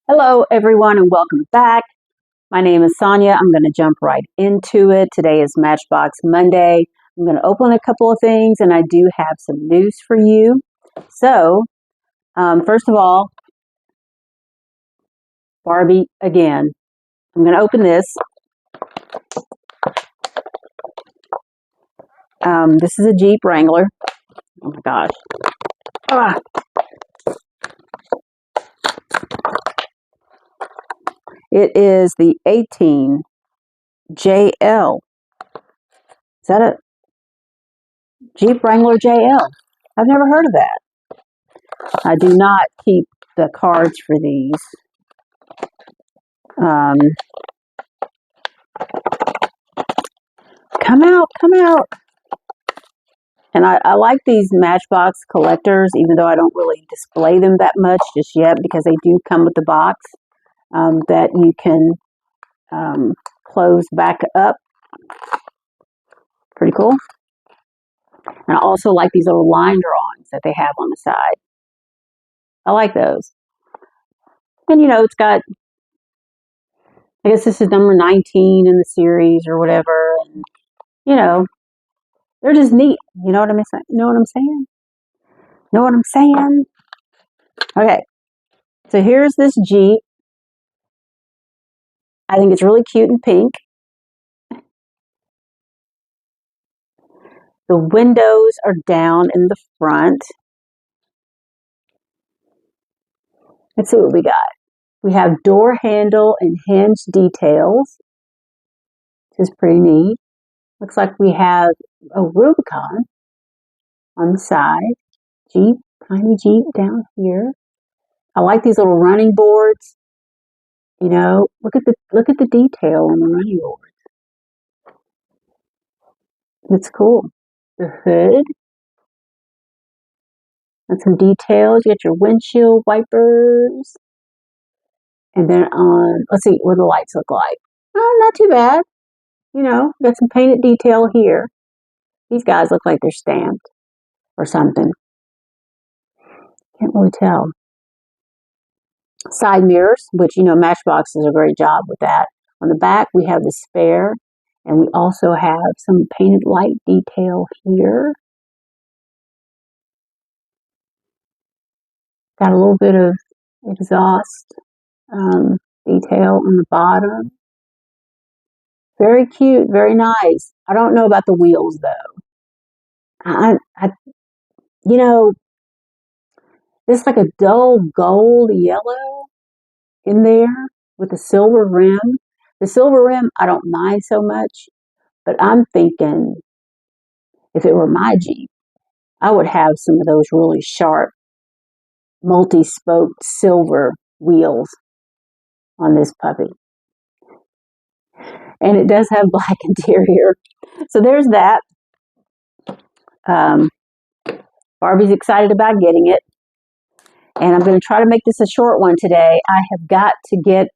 Hello, everyone, and welcome back. My name is Sonia. I'm going to jump right into it. Today is Matchbox Monday. I'm going to open a couple of things, and I do have some news for you. So, first of all, Barbie again. I'm going to open this. This is a Jeep Wrangler. Oh my gosh. Ah. It is the 18 JL. Is that a Jeep Wrangler JL? I've never heard of that. I do not keep the cards for these. Come out. And I like these Matchbox collectors, even though I don't really display them that much just yet, because they do come with the box that you can close back up. Pretty cool. And I also like these little line drawings that they have on the side. I like those. And it's got, I guess this is number 19 in the series or whatever. And, they're just neat. You know what I'm saying? Know what I'm saying? Okay. So here's this Jeep. I think it's really cute and pink. The windows are down in the front. Let's see what we got. We have door handle and hinge details, which is pretty neat. Looks like we have a Rubicon on the side. Jeep, tiny Jeep down here. I like these little running boards. Look at the detail on the running boards. It's cool. The hood. And some details. You got your windshield wipers. And then let's see what the lights look like. Oh, not too bad. Got some painted detail here. These guys look like they're stamped or something. Can't really tell. Side mirrors, which, Matchbox does a great job with that. On the back, we have the spare, and we also have some painted light detail here. Got a little bit of exhaust detail on the bottom. Very cute, very nice. I don't know about the wheels, though. It's like a dull gold yellow in there with a silver rim. The silver rim, I don't mind so much, but I'm thinking if it were my Jeep, I would have some of those really sharp, multi-spoked silver wheels on this puppy. And it does have black interior. So there's that. Barbie's excited about getting it. And I'm going to try to make this a short one today. I have got to get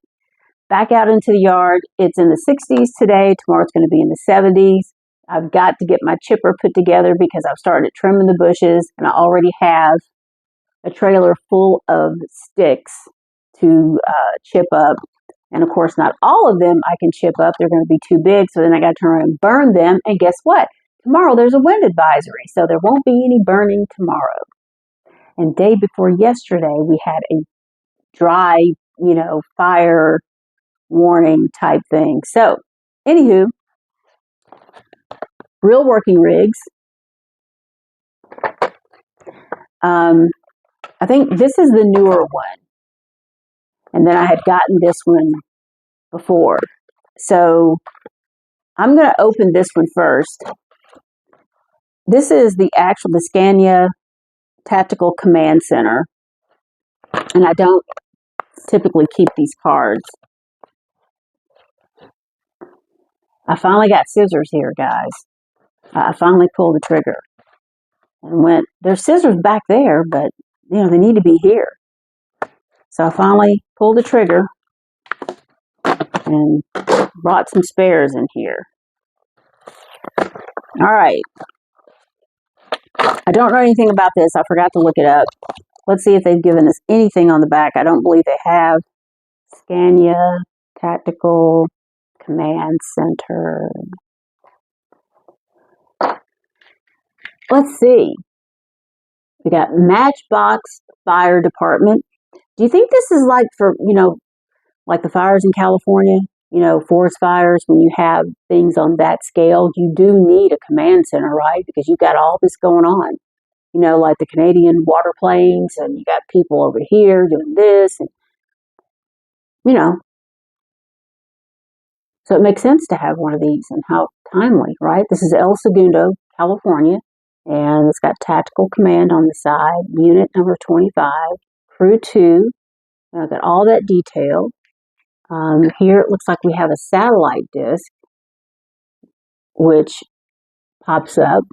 back out into the yard. It's in the 60s today. Tomorrow it's going to be in the 70s. I've got to get my chipper put together because I've started trimming the bushes, and I already have a trailer full of sticks to chip up. And of course, not all of them I can chip up. They're going to be too big, so then I got to turn around and burn them. And guess what? Tomorrow there's a wind advisory, so there won't be any burning tomorrow. And day before yesterday, we had a dry, fire warning type thing. So, anywho, real working rigs. I think this is the newer one. And then I had gotten this one before. So, I'm going to open this one first. This is the Scania Tactical Command Center. And I don't typically keep these cards. I finally got scissors here, guys. I finally pulled the trigger and there's scissors back there, but, they need to be here. So I finally pulled the trigger and brought some spares in here. All right. I don't know anything about this. I forgot to look it up. Let's see if they've given us anything on the back. I don't believe they have. Scania Tactical Command Center. Let's see. We got Matchbox Fire Department. Do you think this is like for, like the fires in California, forest fires, when you have things on that scale, you do need a command center, right? Because you've got all this going on, like the Canadian water planes, and you got people over here doing this, and, so it makes sense to have one of these, and how timely, right? This is El Segundo, California, and it's got tactical command on the side, unit number 25, crew 2, and I've got all that detail. Here it looks like we have a satellite disk, which pops up.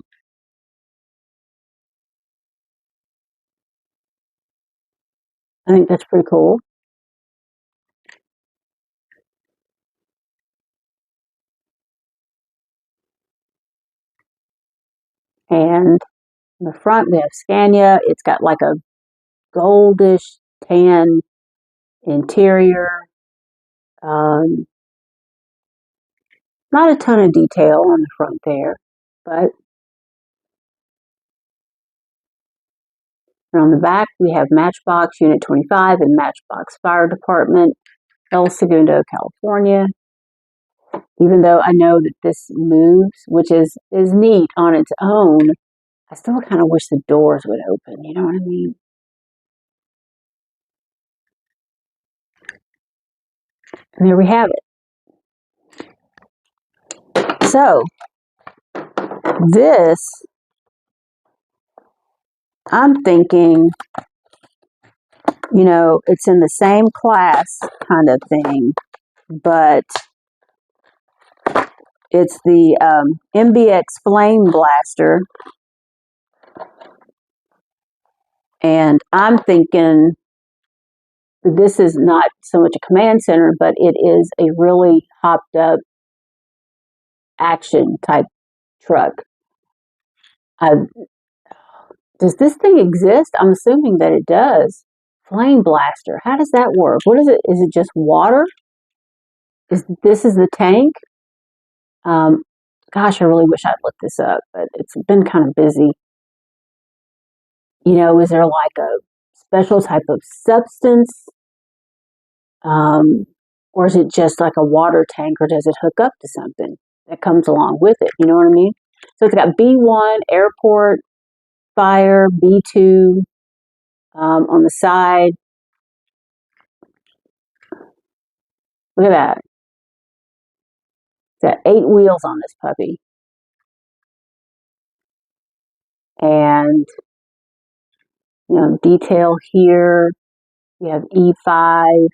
I think that's pretty cool. And in the front we have Scania. It's got like a goldish tan interior. Not a ton of detail on the front there, but on the back we have Matchbox Unit 25 and Matchbox Fire Department, El Segundo, California. Even though I know that this moves, which is neat on its own, I still kind of wish the doors would open, you know what I mean? And there we have it. So, this, I'm thinking, it's in the same class kind of thing, but it's the MBX Flame Blaster. And I'm thinking this is not so much a command center, but it is a really hopped up action type truck. Does this thing exist? I'm assuming that it does. Flame blaster. How does that work? What is it? Is it just water? This is the tank? Gosh, I really wish I'd looked this up, but it's been kind of busy. Is there like a special type of substance? Or is it just like a water tank, or does it hook up to something that comes along with it? You know what I mean? So it's got B1, airport, fire, B2 on the side. Look at that. It's got 8 wheels on this puppy. And, detail here. You have E5.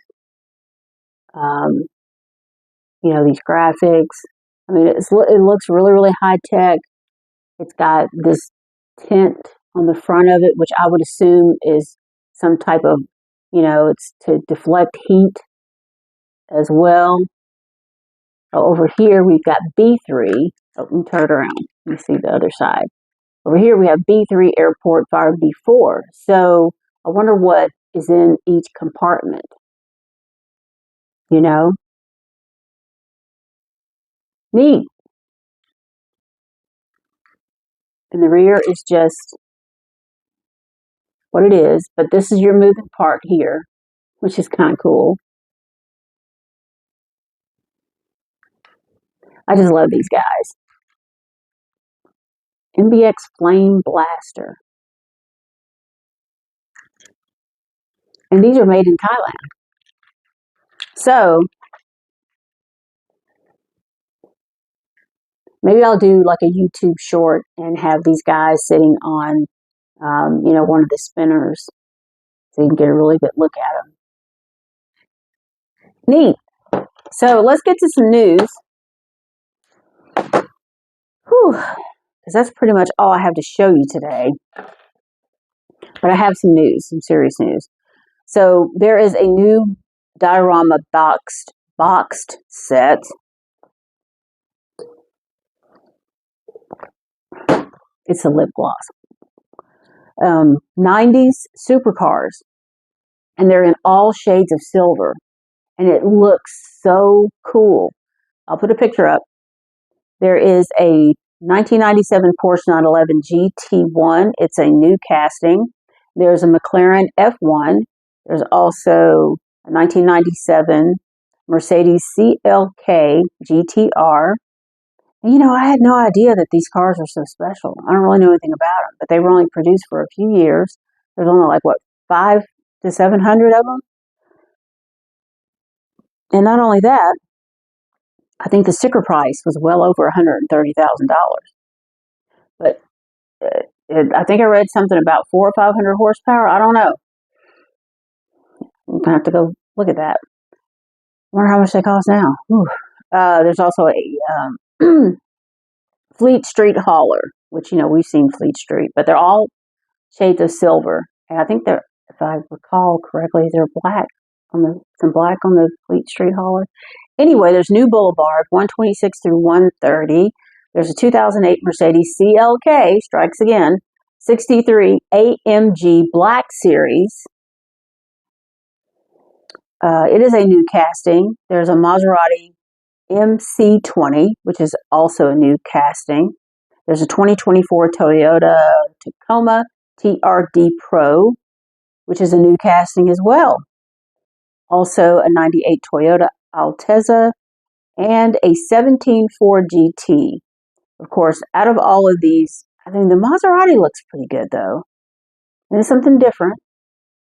These graphics. I mean, it looks really, really high tech. It's got this tent on the front of it, which I would assume is some type of, it's to deflect heat as well. Over here, we've got B3. Oh, let me turn it around. Let me see the other side. Over here, we have B3 airport fire B4. So I wonder what is in each compartment. Neat. And the rear is just what it is, but this is your moving part here, which is kind of cool. I just love these guys. MBX Flame Blaster. And these are made in Thailand. So, maybe I'll do like a YouTube short and have these guys sitting on, one of the spinners, so you can get a really good look at them. Neat. So let's get to some news. Whew, because that's pretty much all I have to show you today. But I have some news, some serious news. So there is a new diorama boxed set. It's a lip gloss. 90s supercars, and they're in all shades of silver. and it looks so cool. I'll put a picture up. There is a 1997 Porsche 911 GT1. It's a new casting. There's a McLaren F1. There's also a 1997 Mercedes CLK GTR. And, I had no idea that these cars are so special. I don't really know anything about them, but they were only produced for a few years. There's only 5 to 700 of them. And not only that, I think the sticker price was well over $130,000. But I think I read something about 400 or 500 horsepower. I don't know. I'm going to have to go look at that. I wonder how much they cost now. There's also a Fleet Street hauler, which, we've seen Fleet Street, but they're all shades of silver. And I think they're, if I recall correctly, they're black some black on the Fleet Street hauler. Anyway, there's new Boulevard, 126 through 130. There's a 2008 Mercedes CLK, strikes again, 63 AMG Black Series. It is a new casting. There's a Maserati MC20, which is also a new casting. There's a 2024 Toyota Tacoma TRD Pro, which is a new casting as well. Also a 98 Toyota Altezza and a 17 Ford GT. Of course, out of all of these, I think the Maserati looks pretty good though. And it's something different.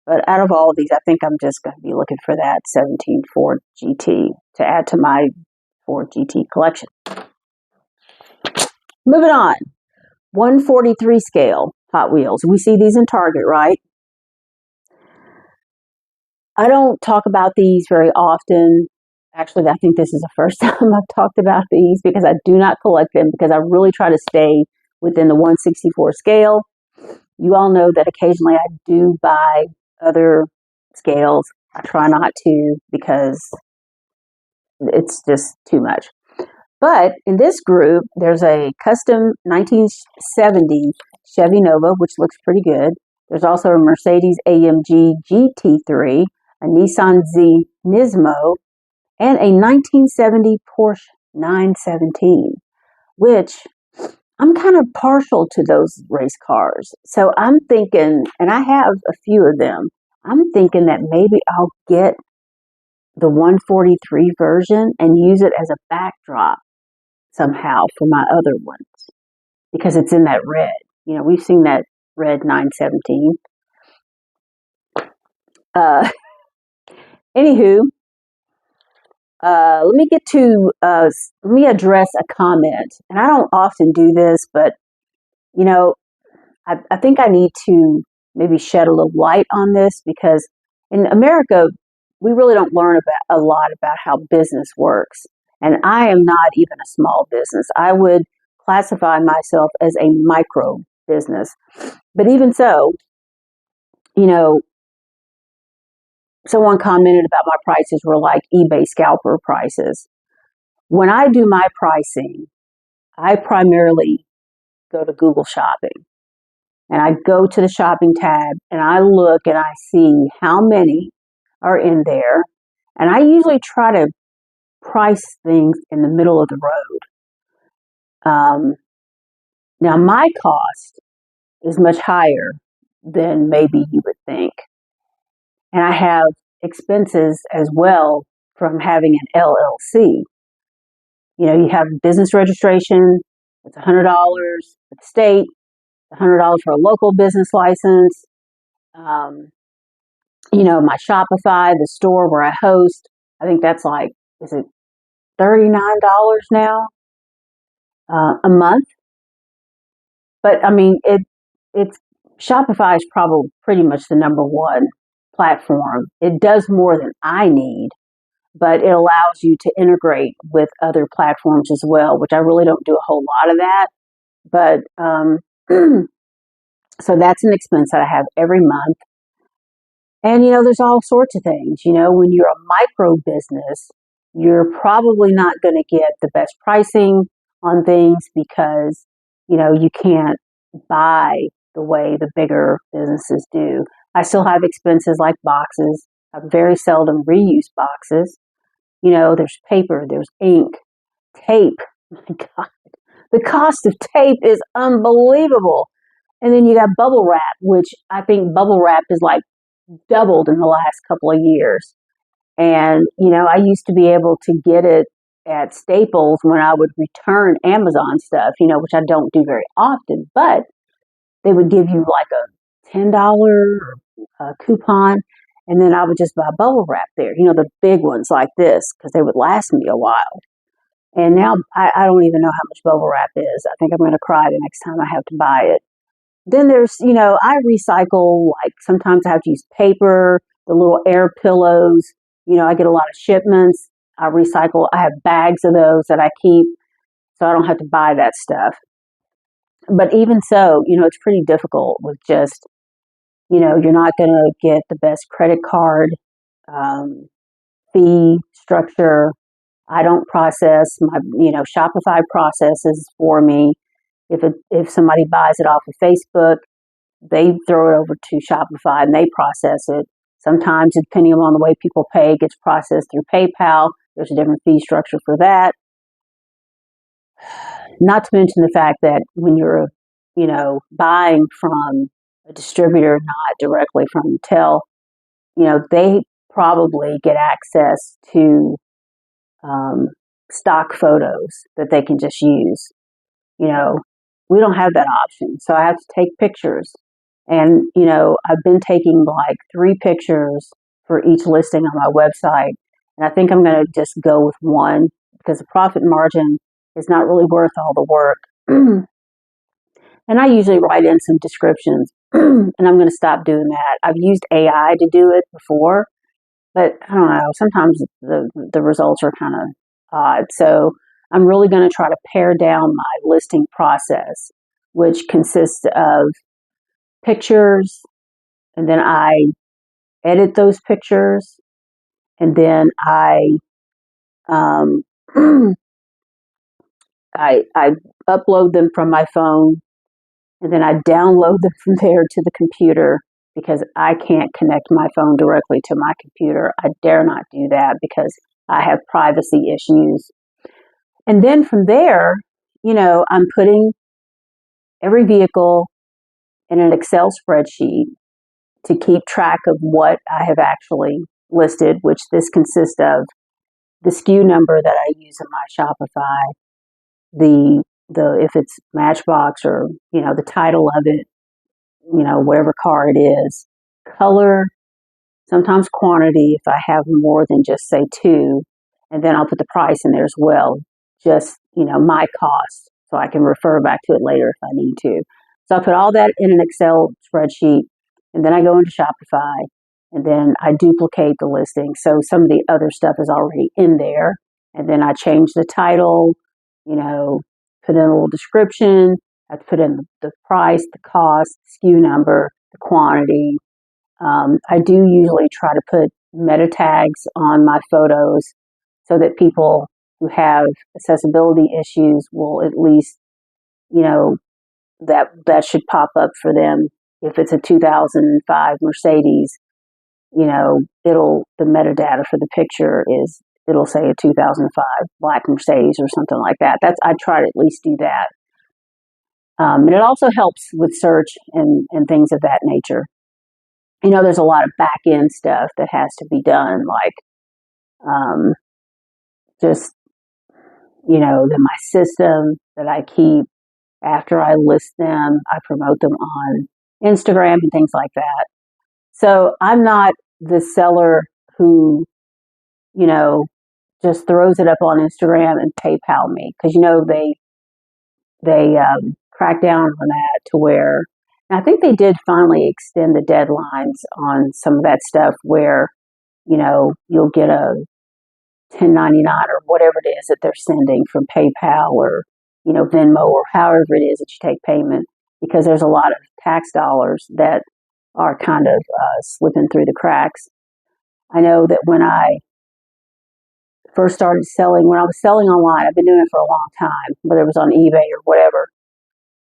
But out of all of these, I think I'm just going to be looking for that 17 Ford GT to add to my Ford GT collection. Moving on. 143 scale Hot Wheels. We see these in Target, right? I don't talk about these very often. Actually, I think this is the first time I've talked about these because I do not collect them because I really try to stay within the 164 scale. You all know that occasionally I do buy other scales. I try not to because it's just too much. But in this group, there's a custom 1970 Chevy Nova, which looks pretty good. There's also a Mercedes AMG GT3, a Nissan Z Nismo, and a 1970 Porsche 917, which I'm kind of partial to those race cars. So I'm thinking, and I have a few of them, I'm thinking that maybe I'll get the 143 version and use it as a backdrop somehow for my other ones because it's in that red. We've seen that red 917. Anywho, let me address a comment. And I don't often do this, but, I think I need to maybe shed a little light on this because in America, we really don't learn a lot about how business works. And I am not even a small business. I would classify myself as a micro business. But even so, someone commented about my prices were like eBay scalper prices. When I do my pricing, I primarily go to Google Shopping. And I go to the shopping tab and I look and I see how many are in there. And I usually try to price things in the middle of the road. Now, my cost is much higher than maybe you would think. And I have expenses as well from having an LLC. You have business registration, it's $100 with the state, $100 for a local business license. My Shopify, the store where I host, I think that's is it $39 now a month? But I mean, it's Shopify is probably pretty much the number one platform. It does more than I need, but it allows you to integrate with other platforms as well, which I really don't do a whole lot of that. But so that's an expense that I have every month. And, there's all sorts of things. When you're a micro business, you're probably not going to get the best pricing on things because, you can't buy the way the bigger businesses do. I still have expenses like boxes. I very seldom reuse boxes. There's paper, there's ink, tape. My God, the cost of tape is unbelievable. And then you got bubble wrap, which I think bubble wrap is like doubled in the last couple of years. And, I used to be able to get it at Staples when I would return Amazon stuff, which I don't do very often, but they would give you like a $10 coupon. And then I would just buy bubble wrap there, the big ones like this, because they would last me a while. And now I don't even know how much bubble wrap is. I think I'm going to cry the next time I have to buy it. Then there's, I recycle, like sometimes I have to use paper, the little air pillows. I get a lot of shipments. I recycle. I have bags of those that I keep so I don't have to buy that stuff. But even so, it's pretty difficult with just, you're not going to get the best credit card fee structure. I don't process my, Shopify processes for me. If somebody buys it off of Facebook, they throw it over to Shopify and they process it. Sometimes, depending on the way people pay, it gets processed through PayPal. There's a different fee structure for that. Not to mention the fact that when you're, buying from a distributor, not directly from Mattel, they probably get access to stock photos that they can just use. We don't have that option. So I have to take pictures. And, I've been taking like 3 pictures for each listing on my website. And I think I'm going to just go with one because the profit margin is not really worth all the work. And I usually write in some descriptions and I'm going to stop doing that. I've used AI to do it before, but I don't know. Sometimes the results are kind of odd. So I'm really going to try to pare down my listing process, which consists of pictures, and then I edit those pictures, and then um, I upload them from my phone, and then I download them from there to the computer because I can't connect my phone directly to my computer. I dare not do that because I have privacy issues. And then from there, I'm putting every vehicle in an Excel spreadsheet to keep track of what I have actually listed, which this consists of the SKU number that I use in my Shopify, the if it's Matchbox or the title of it, whatever car it is, color, sometimes quantity if I have more than just say 2, and then I'll put the price in there as well, just my cost, so I can refer back to it later if I need to. So I put all that in an Excel spreadsheet, and then I go into Shopify, and then I duplicate the listing. So some of the other stuff is already in there, and then I change the title, put in a little description. I have to put in the price, the cost, SKU number, the quantity. I do usually try to put meta tags on my photos so that people who have accessibility issues will at least, that should pop up for them. If it's a 2005 Mercedes, the metadata for the picture it'll say a 2005 black Mercedes or something like that. I try to at least do that. And it also helps with search and things of that nature. There's a lot of back end stuff that has to be done, like just, my system that I keep after I list them, I promote them on Instagram and things like that. So I'm not the seller who, just throws it up on Instagram and PayPal me because, they crack down on that to where, and I think they did finally extend the deadlines on some of that stuff where, you'll get a 1099 or whatever it is that they're sending from PayPal or, Venmo or however it is that you take payment, because there's a lot of tax dollars that are kind of slipping through the cracks. I know that when I first started selling, when I was selling online, I've been doing it for a long time, whether it was on eBay or whatever,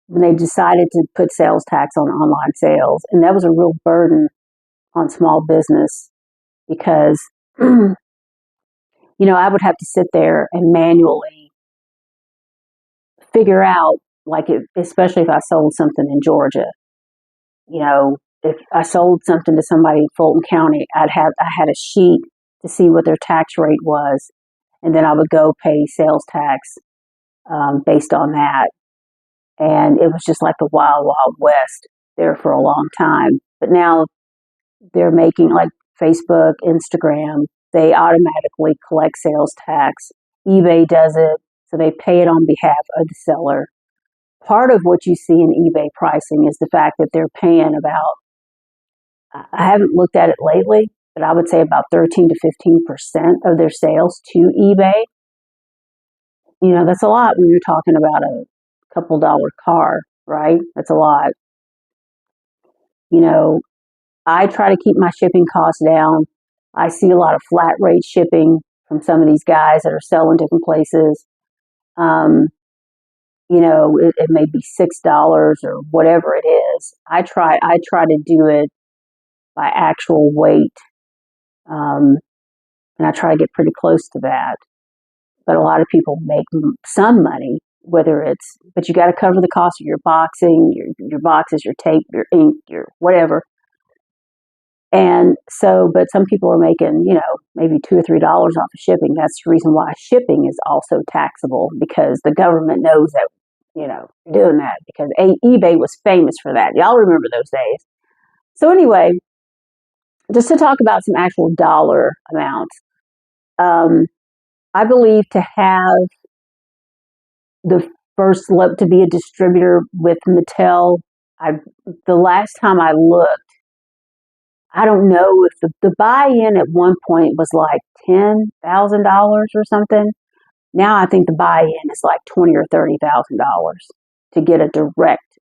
when they decided to put sales tax on online sales, and that was a real burden on small business because, I would have to sit there and manually figure out, like, especially if I sold something in Georgia, if I sold something to somebody in Fulton County, I had a sheet to see what their tax rate was, and then I would go pay sales tax based on that. And it was just like the wild, wild west there for a long time. But now they're making, like, Facebook, Instagram, they automatically collect sales tax. eBay does it, so they pay it on behalf of the seller. Part of what you see in eBay pricing is the fact that they're paying about, I haven't looked at it lately, but I would say about 13 to 15% of their sales to eBay. That's a lot when you're talking about a couple dollar car, right? That's a lot. I try to keep my shipping costs down. I see a lot of flat rate shipping from some of these guys that are selling different places. It may be $6 or whatever it is. I try to do it by actual weight, and I try to get pretty close to that. But a lot of people make some money, but you got to cover the cost of your boxing, your boxes, your tape, your ink, your whatever. And so, but some people are making, maybe $2 or $3 off of shipping. That's the reason why shipping is also taxable, because the government knows that, doing that, because eBay was famous for that. Y'all remember those days. So anyway, just to talk about some actual dollar amounts, I believe to have the first to be a distributor with Mattel, the last time I looked, I don't know if the buy-in at one point was like $10,000 or something. Now I think the buy-in is like $20,000 or $30,000 to get a direct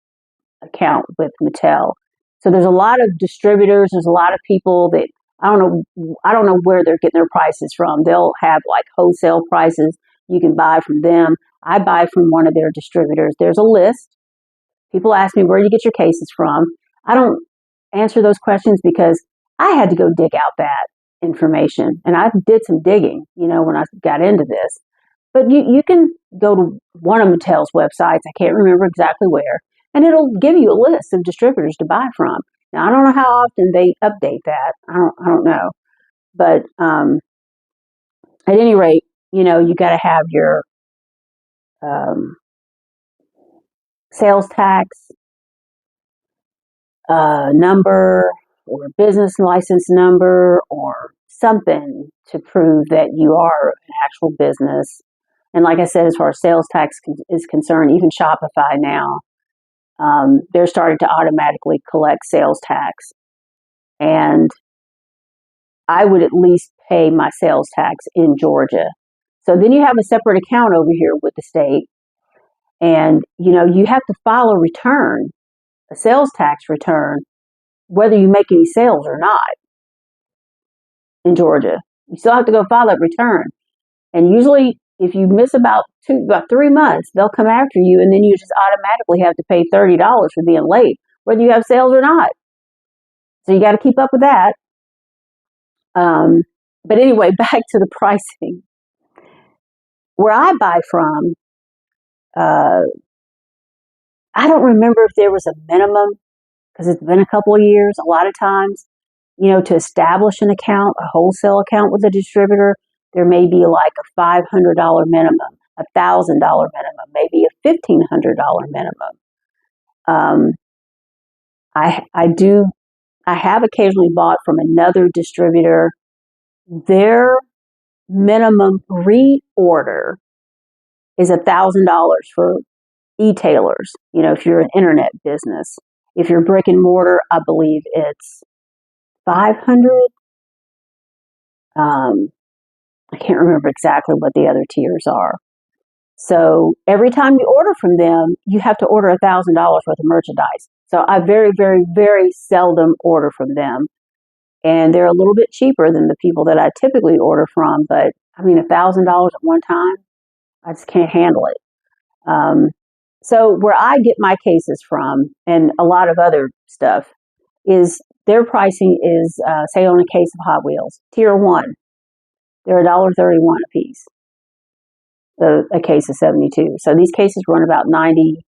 account with Mattel. So there's a lot of distributors. There's a lot of people that I don't know where they're getting their prices from. They'll have like wholesale prices. You can buy from them. I buy from one of their distributors. There's a list. People ask me, where do you get your cases from? I don't answer those questions because I had to go dig out that information. And I did some digging, when I got into this. But you can go to one of Mattel's websites, I can't remember exactly where, and it'll give you a list of distributors to buy from. Now, I don't know how often they update that. I don't know. But at any rate, you got to have your sales tax number or business license number or something to prove that you are an actual business. And like I said, as far as sales tax is concerned, even Shopify now, they're starting to automatically collect sales tax. And I would at least pay my sales tax in Georgia. So then you have a separate account over here with the state. And, you have to file a return, a sales tax return, whether you make any sales or not in Georgia. You still have to go file that return. And usually, if you miss about 3 months, they'll come after you, and then you just automatically have to pay $30 for being late, whether you have sales or not. So you got to keep up with that. But anyway, back to the pricing. Where I buy from, I don't remember if there was a minimum, because it's been a couple of years. A lot of times, to establish an account, a wholesale account with a distributor, there may be like a $500 minimum, a $1,000 minimum, maybe a $1,500 minimum. I have occasionally bought from another distributor. Their minimum reorder is $1,000 for e-tailers. If you're an internet business. If you're brick and mortar, I believe it's 500. I can't remember exactly what the other tiers are. So every time you order from them, you have to order $1,000 worth of merchandise. So I very, very, very seldom order from them. And they're a little bit cheaper than the people that I typically order from. But I mean, $1,000 at one time, I just can't handle it. So where I get my cases from, and a lot of other stuff, is their pricing is, say on a case of Hot Wheels, Tier 1, they're $1.31 a piece, a case of 72. So these cases run about 90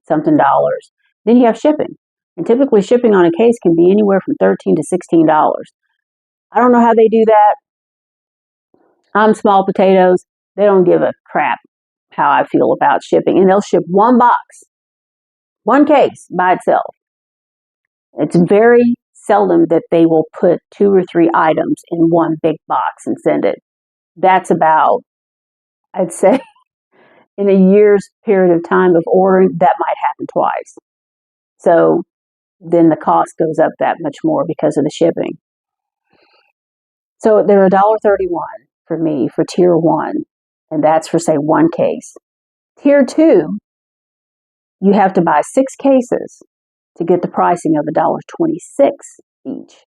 something dollars. Then you have shipping. And typically shipping on a case can be anywhere from $13 to $16. I don't know how they do that. I'm small potatoes. They don't give a crap how I feel about shipping. And they'll ship one box, one case by itself. It's very seldom that they will put 2 or 3 items in one big box and send it. That's about, I'd say, in a year's period of time of ordering, that might happen twice. So then the cost goes up that much more because of the shipping. So they're $1.31 for me for Tier 1, and that's for, say, one case. Tier 2, you have to buy 6 cases to get the pricing of $1.26 each.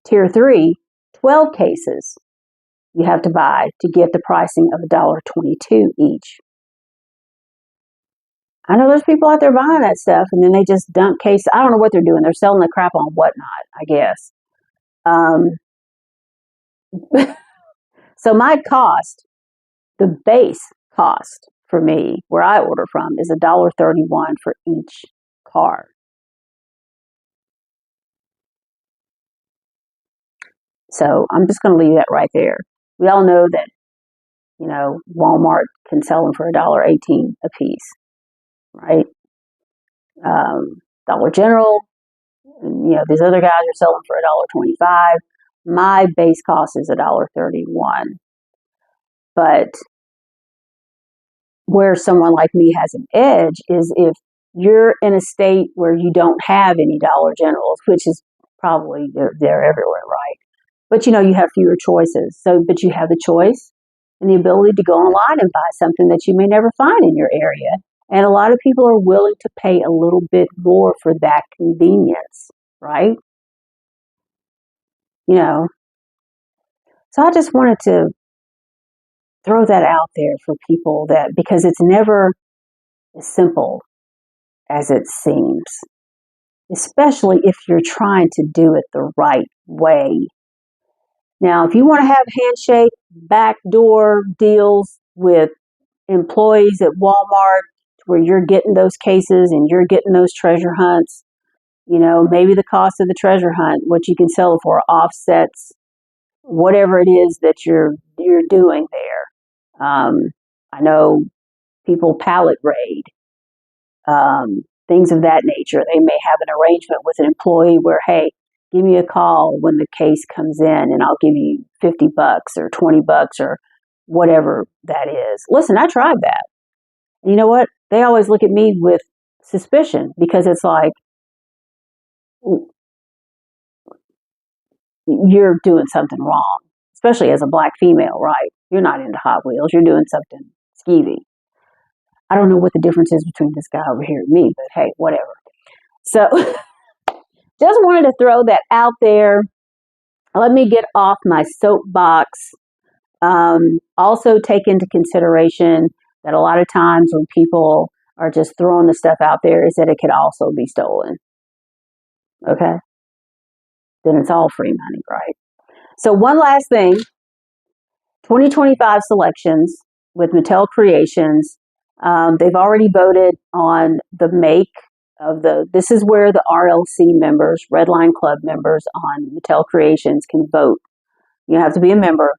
Tier 3, 12 cases you have to buy to get the pricing of $1.22 each. I know there's people out there buying that stuff, and then they just dump cases. I don't know what they're doing. They're selling the crap on whatnot, I guess. So my cost, the base cost for me, where I order from, is $1.31 for each car. So I'm just going to leave that right there. We all know that, Walmart can sell them for $1.18 a piece, right? Dollar General, these other guys are selling for $1.25. My base cost is $1.31. But where someone like me has an edge is if you're in a state where you don't have any Dollar Generals, which is probably they're everywhere, right? But you have fewer choices. But you have the choice and the ability to go online and buy something that you may never find in your area. And a lot of people are willing to pay a little bit more for that convenience, right? So I just wanted to throw that out there for people, that because it's never as simple as it seems, especially if you're trying to do it the right way. Now, if you want to have handshake, backdoor deals with employees at Walmart where you're getting those cases and you're getting those treasure hunts, maybe the cost of the treasure hunt, what you can sell it for, offsets whatever it is that you're doing there. I know people pallet raid, things of that nature. They may have an arrangement with an employee where, hey, give me a call when the case comes in and I'll give you $50 or $20 or whatever that is. Listen, I tried that. You know what? They always look at me with suspicion because it's like, you're doing something wrong, especially as a black female, right? You're not into Hot Wheels. You're doing something skeevy. I don't know what the difference is between this guy over here and me, but hey, whatever. So just wanted to throw that out there. Let me get off my soapbox. Also take into consideration that a lot of times when people are just throwing the stuff out there is that it could also be stolen. Okay? Then it's all free money, right? So one last thing, 2025 selections with Mattel Creations. They've already voted on the make of this is where the RLC members, Red Line Club members on Mattel Creations can vote. You have to be a member.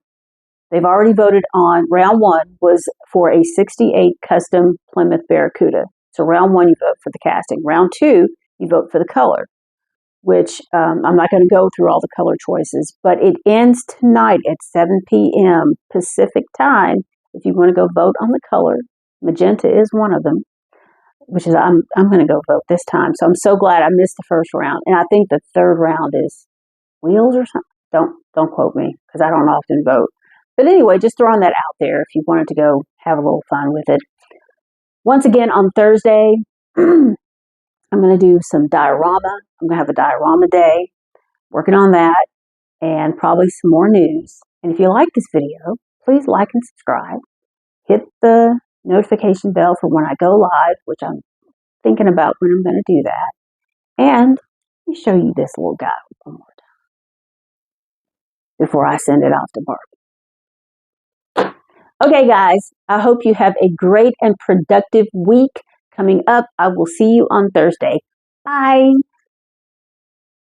They've already voted on, round 1 was for a 68 custom Plymouth Barracuda. So round 1, you vote for the casting. Round 2, you vote for the color, which I'm not going to go through all the color choices, but it ends tonight at 7 p.m. Pacific time. If you want to go vote on the color, magenta is one of them, which is I'm going to go vote this time. So I'm so glad I missed the first round, and I think the third round is wheels or something. Don't quote me because I don't often vote. But anyway, just throwing that out there if you wanted to go have a little fun with it. Once again, on Thursday, I'm going to do some diorama. I'm going to have a diorama day, working on that, and probably some more news. And if you like this video, please like and subscribe. Hit the notification bell for when I go live, which I'm thinking about when I'm going to do that. And Let me show you this little guy one more time before I send it off to Barbie. Okay, guys, I hope you have a great and productive week coming up. I will see you on Thursday. Bye.